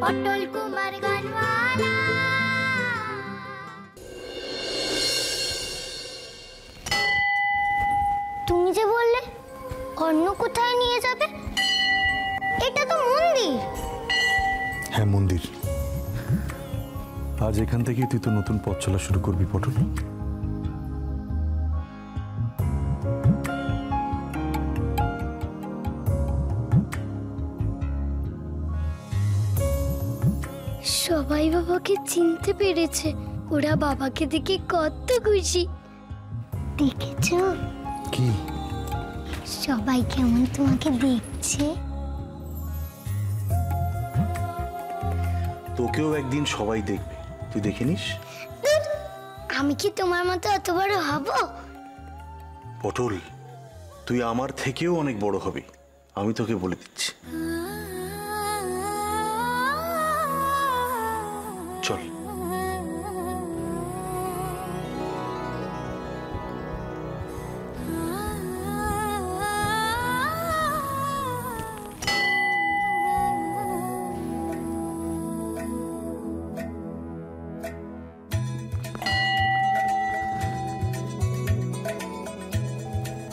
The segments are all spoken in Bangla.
পটল কুমার গানওয়ালা। তুমি যে বললে অন্য কোথায় নিয়ে যাবে, এটা তো মন্দির। হ্যাঁ মন্দির। আজ এখান থেকে তুই তো নতুন পথ চলা শুরু করবি পটল। সবাই বাবাকে চিনতে পেরেছে, ওরা বাবাকে দেখে কত খুশি। দেখেছো কি সবাই কেমন তোমাকে দেখছে? তোকেও একদিন সবাই দেখবে, তুই দেখে নিস। আমি কি তোমার মতো অত বড় হব? পটল, তুই আমার থেকেও অনেক বড় হবি, আমি তোকে বলে দিচ্ছি। চল।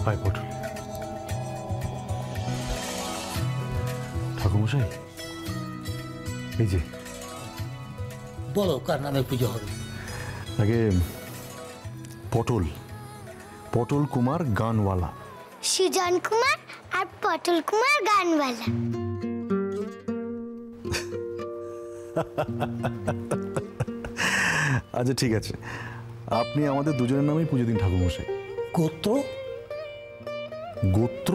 হাই পটল। ঠাকুরমশাই, এই যে বলো কার নামে পুজো হবে? আগে পটল, পটল কুমার গানওয়ালা। সুজন কুমার আর পটল কুমার গানওয়ালা। আচ্ছা ঠিক আছে, আপনি আমাদের দুজনের নামেই পুজো দিন ঠাকুরমশাই। গোত্র? গোত্র?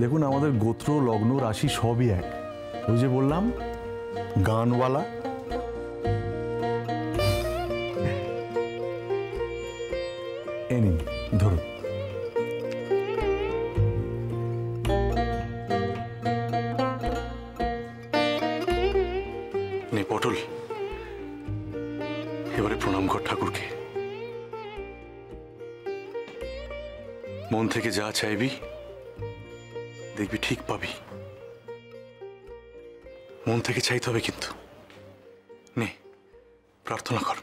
দেখুন, আমাদের গোত্র, লগ্ন, রাশি সবই এক। ওই যে বললাম গানওয়ালা। এ নিন ধরুন। নে পটল, এবারে প্রণাম কর ঠাকুরকে। মন থেকে যা চাইবি দেখবি ঠিক পাবি। মন থেকে চাইতে হবে কিন্তু। নে প্রার্থনা কর।